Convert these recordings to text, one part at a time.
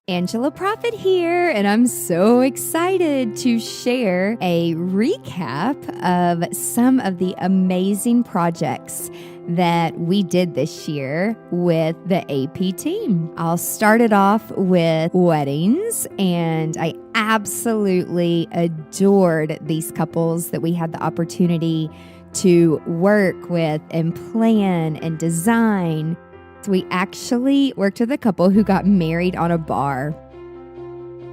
Angela Prophet here, and I'm so excited to share a recap of some of the amazing projects that we did this year with the AP team. I'll start it off with weddings, and I absolutely adored these couples that we had the opportunity to work with and plan and design. We actually worked with a couple who got married on a bar.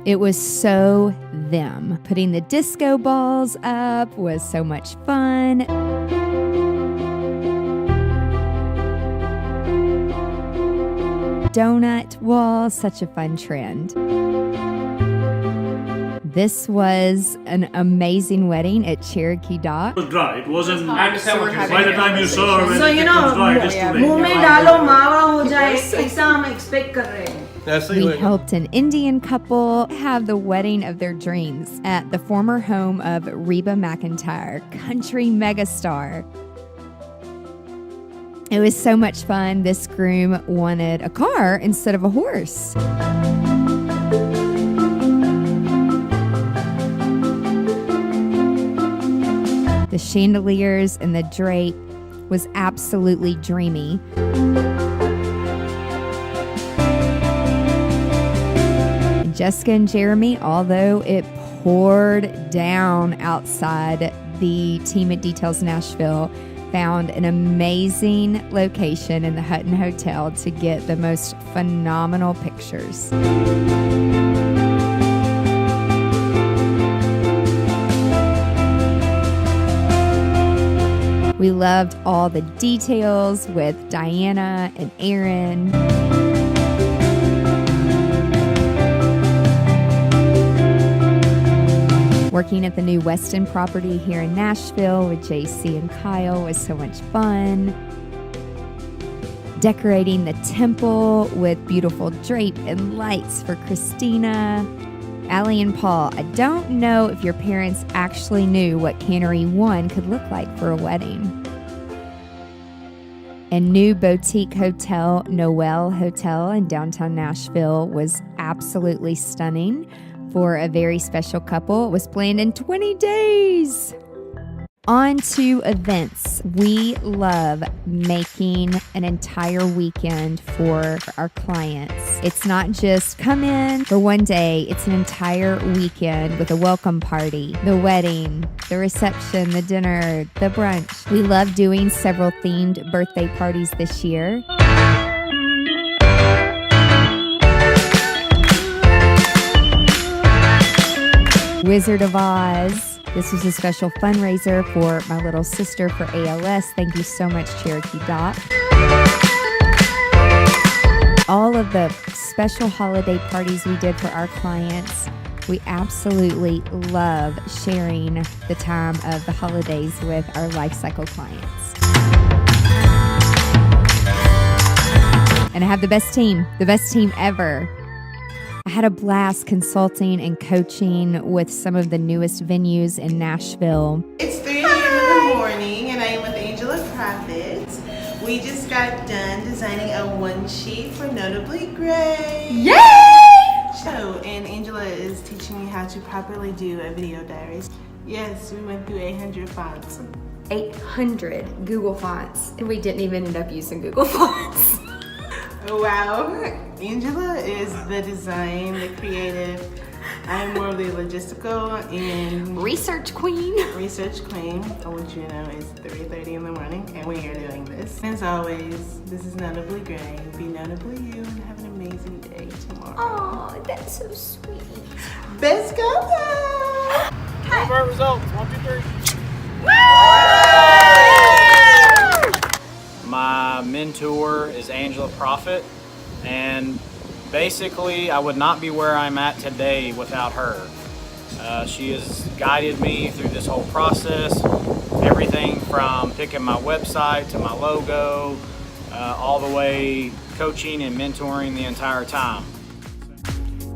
It was so them. Putting the disco balls up was so much fun. Donut wall, such a fun trend. This was an amazing wedding at Cherokee Dock. It was dry. It wasn't. I understand what you're saying. By the time you serve, So it becomes dry. It is too late. मुंह में डालो मावा हो जाए ऐसा हम expect कर रहे हैं. We helped an Indian couple have the wedding of their dreams at the former home of Reba McEntire, country megastar. It was so much fun. This groom wanted a car instead of a horse. The chandeliers and the drape was absolutely dreamy. Jessica and Jeremy, although it poured down outside, the team at Details Nashville found an amazing location in the Hutton Hotel to get the most phenomenal pictures. We loved all the details with Diana and Aaron. Working at the new Weston property here in Nashville with JC and Kyle was so much fun. Decorating the temple with beautiful drape and lights for Christina. Allie and Paul, I don't know if your parents actually knew what Cannery 1 could look like for a wedding. And new boutique hotel, Noel Hotel in downtown Nashville, was absolutely stunning for a very special couple. It was planned in 20 days. On to events. We love making an entire weekend for our clients. It's not just come in for one day, it's an entire weekend with a welcome party, the wedding, the reception, the dinner, the brunch. We love doing several themed birthday parties this year. Wizard of Oz. This was a special fundraiser for my little sister for ALS. Thank you so much, Cherokee Dock. All of the special holiday parties we did for our clients, we absolutely love sharing the time of the holidays with our Life Cycle clients. And I have the best team ever. I had a blast consulting and coaching with some of the newest venues in Nashville. It's 3 a.m. in the morning and I am with Angela Prophet. We just got done designing a one sheet for Notably Gray. Yay! So, and Angela is teaching me how to properly do a video diary. Yes, we went through 800 fonts. 800 Google fonts, and we didn't even end up using Google fonts. Wow. Angela is the design, the creative. I'm more of the logistical and Research queen. research queen. I want you to know it's 3:30 in the morning and we are doing this. As always, this is Notably Gray. Be notably you and have an amazing day tomorrow. Oh, that's so sweet. Best go! What are our results? 1, 2, 3. My mentor is Angela Prophet, and basically I would not be where I'm at today without her. She has guided me through this whole process, everything from picking my website to my logo, all the way coaching and mentoring the entire time.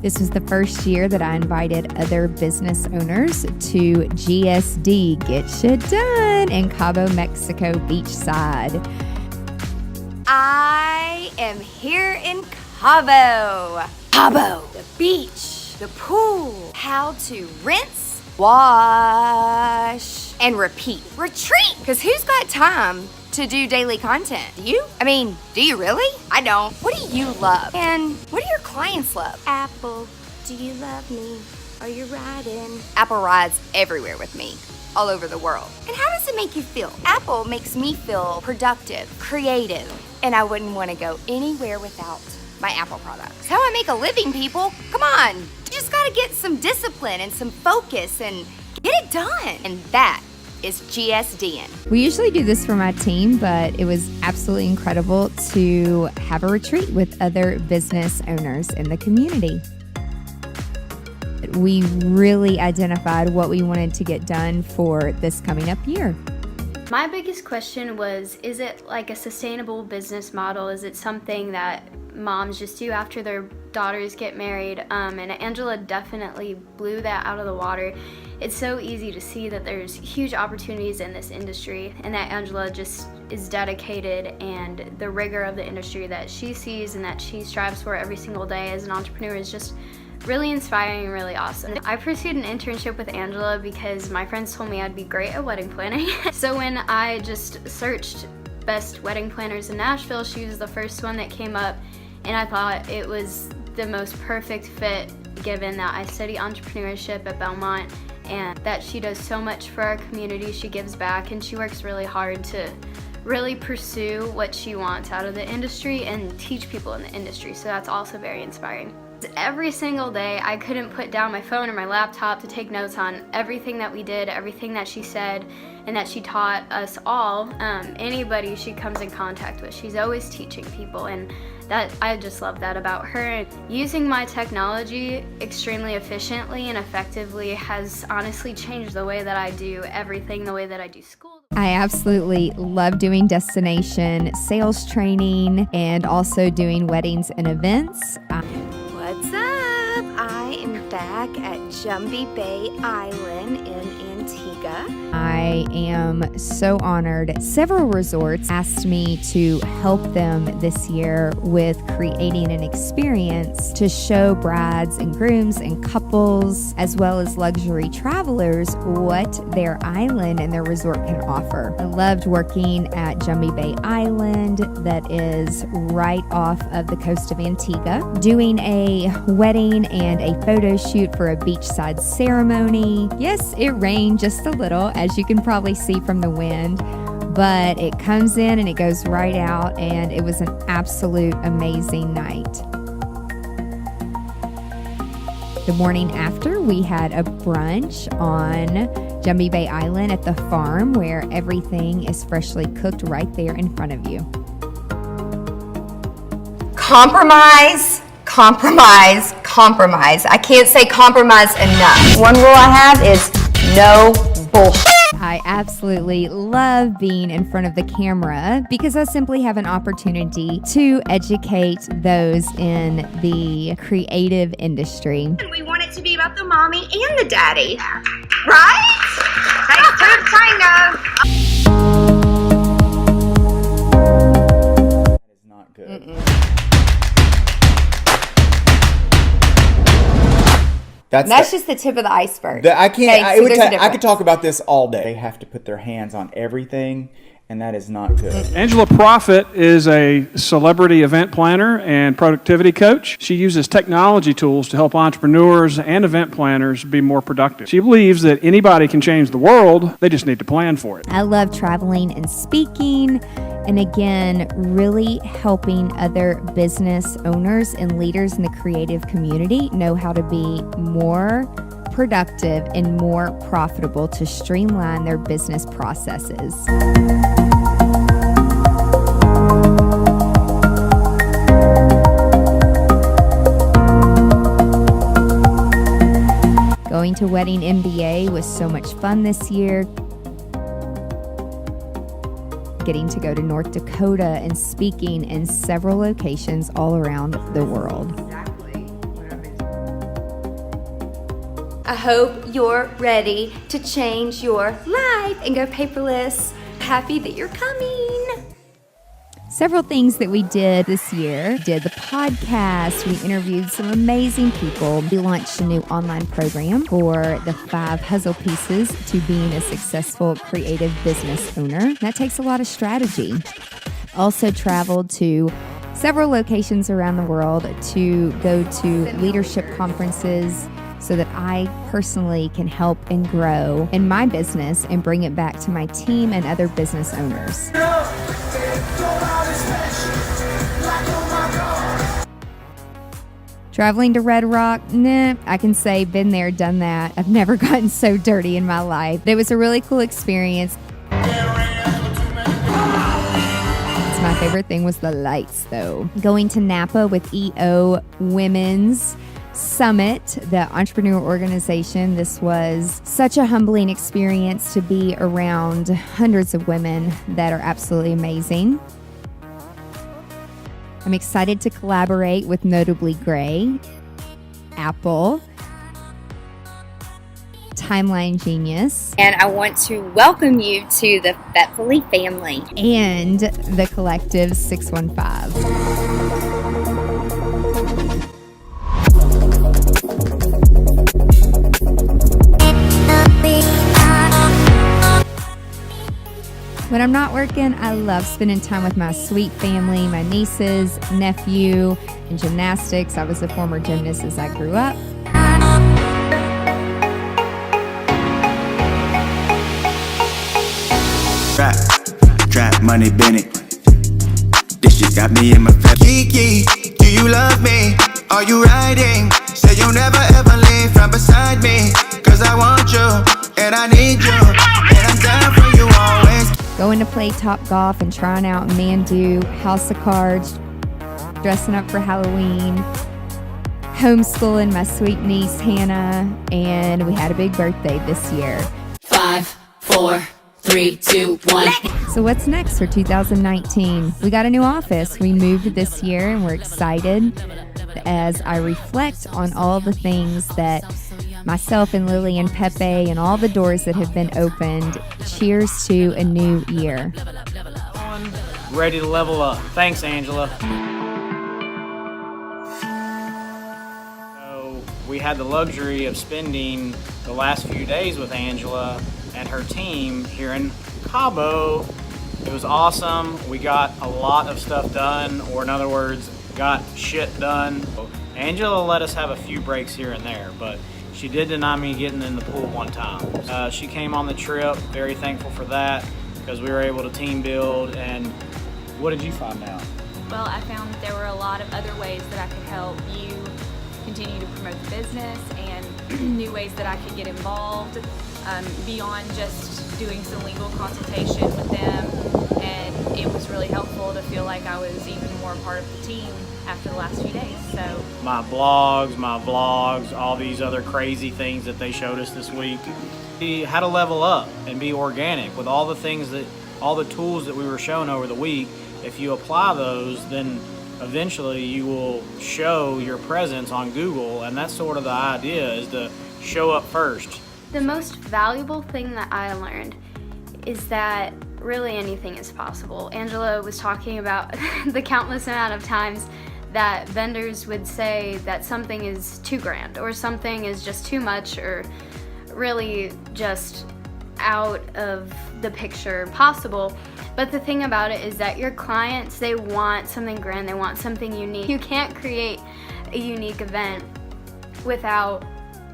This was the first year that I invited other business owners to GSD, Get Shit Done, in Cabo, Mexico beachside. I am here in Cabo. Cabo, the beach, the pool, how to rinse, wash, and repeat. Retreat, because who's got time to do daily content? You? I mean, do you really? I don't. What do you love? And what do your clients love? Apple, do you love me? Are you riding? Apple rides everywhere with me, all over the world. And how does it make you feel? Apple makes me feel productive, creative, and I wouldn't want to go anywhere without my Apple products. How I make a living, people. Come on. You just gotta get some discipline and some focus and get it done. And that is GSDN. We usually do this for my team, but it was absolutely incredible to have a retreat with other business owners in the community. We really identified what we wanted to get done for this coming up year. My biggest question was, is it like a sustainable business model? Is it something that moms just do after their daughters get married? And Angela definitely blew that out of the water. It's so easy to see that there's huge opportunities in this industry, and that Angela just is dedicated, and the rigor of the industry that she sees and that she strives for every single day as an entrepreneur is just really inspiring and really awesome. I pursued an internship with Angela because my friends told me I'd be great at wedding planning. So when I just searched best wedding planners in Nashville, she was the first one that came up, and I thought it was the most perfect fit given that I study entrepreneurship at Belmont and that she does so much for our community. She gives back and she works really hard to really pursue what she wants out of the industry and teach people in the industry. So that's also very inspiring. Every single day, I couldn't put down my phone or my laptop to take notes on everything that we did, everything that she said, and that she taught us all. Anybody she comes in contact with, she's always teaching people, and that I just love that about her. Using my technology extremely efficiently and effectively has honestly changed the way that I do everything, the way that I do school. I absolutely love doing destination sales training and also doing weddings and events. What's up? I am back at Jumbie Bay Island in Antigua. I am so honored. Several resorts asked me to help them this year with creating an experience to show brides and grooms and couples, as well as luxury travelers, what their island and their resort can offer. I loved working at Jumbie Bay Island, that is right off of the coast of Antigua, doing a wedding and a photo shoot for a beachside ceremony. Yes, it rained just a little, as you can probably see from the wind, but it comes in and it goes right out, and it was an absolute amazing night. The morning after, we had a brunch on Jumbie Bay Island at the farm, where everything is freshly cooked right there in front of you. Compromise, compromise, compromise. I can't say compromise enough. One rule I have is no bullshit. I absolutely love being in front of the camera because I simply have an opportunity to educate those in the creative industry. And we want it to be about the mommy and the daddy, right? Thanks to China. That is not good. That's just the tip of the iceberg. I can't. Okay, so I could talk about this all day. They have to put their hands on everything, and that is not good. Angela Proffitt is a celebrity event planner and productivity coach. She uses technology tools to help entrepreneurs and event planners be more productive. She believes that anybody can change the world. They just need to plan for it. I love traveling and speaking, and again, really helping other business owners and leaders in the creative community know how to be more productive and more profitable to streamline their business processes. Going to Wedding MBA was so much fun this year. Getting to go to North Dakota and speaking in several locations all around the world. I hope you're ready to change your life and go paperless. Happy that you're coming. several things that we did this year. Did the podcast. We interviewed some amazing people. We launched a new online program for the 5 puzzle pieces to being a successful creative business owner. That takes a lot of strategy. Also traveled to several locations around the world to go to leadership conferences so that I personally can help and grow in my business and bring it back to my team and other business owners. Traveling to Red Rock, I can say been there, done that. I've never gotten so dirty in my life. It was a really cool experience. My favorite thing was the lights, though. Going to Napa with EO Women's Summit, the entrepreneur organization. This was such a humbling experience to be around hundreds of women that are absolutely amazing. I'm excited to collaborate with Notably Gray, Apple, Timeline Genius, And I want to welcome you to the Fetfully family. and the Collective 615. When I'm not working, I love spending time with my sweet family, my nieces, nephew, and gymnastics. I was a former gymnast as I grew up. Trap money Bennett. This shit got me in my fat. Kiki, do you love me? Are you riding? Say you'll never ever leave from beside me. Cause I want you, and I need you, and I'm down for you always. Going to play Top Golf and trying out Mandu, House of Cards, dressing up for Halloween, homeschooling my sweet niece Hannah, and we had a big birthday this year. 5, 4, 3, 2, 1. So what's next for 2019? We got a new office. We moved this year and we're excited as I reflect on all the things that myself and Lily and Pepe and all the doors that have been opened. Cheers to a new year. Ready to level up. Thanks, Angela. So we had the luxury of spending the last few days with Angela and her team here in Cabo. It was awesome. We got a lot of stuff done, or in other words, got shit done. Angela let us have a few breaks here and there, but she did deny me getting in the pool one time. She came on the trip, very thankful for that, because we were able to team build. And what did you find out? Well, I found that there were a lot of other ways that I could help you continue to promote the business, and new ways that I could get involved beyond just doing some legal consultation with them. And it was really helpful to feel like I was even more a part of the team after the last few days. So My blogs, my vlogs, all these other crazy things that they showed us this week. How to level up and be organic with all the things that, all the tools that we were shown over the week. If you apply those, then eventually you will show your presence on Google, and that's sort of the idea, is to show up first. The most valuable thing that I learned is that really anything is possible. Angela was talking about the countless amount of times that vendors would say that something is too grand, or something is just too much, or really just out of the picture possible. But the thing about it is that your clients, they want something grand, they want something unique. You can't create a unique event without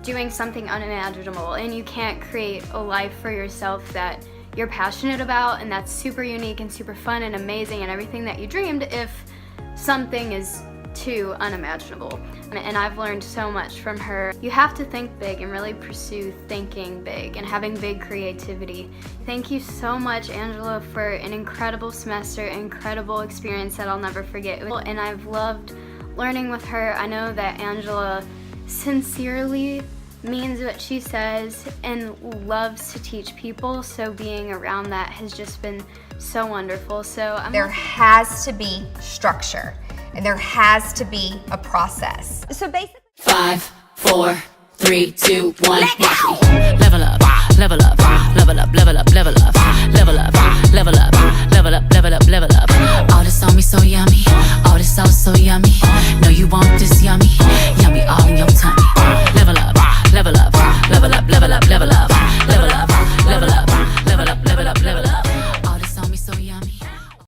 doing something unimaginable, and you can't create a life for yourself that you're passionate about and that's super unique and super fun and amazing and everything that you dreamed if something is too unimaginable. And I've learned so much from her. You have to think big and really pursue thinking big and having big creativity. Thank you so much, Angela, for an incredible semester, incredible experience that I'll never forget. And I've loved learning with her. I know that Angela sincerely means what she says and loves to teach people, so being around that has just been so wonderful. So There has to be structure, and there has to be a process. So basically, 5, 4, 3, 2, 1. Level up, level up, level up, level up, level up, level up, level up, level up, level up, level up. All this on me Know you want this yummy, yummy all in your tummy.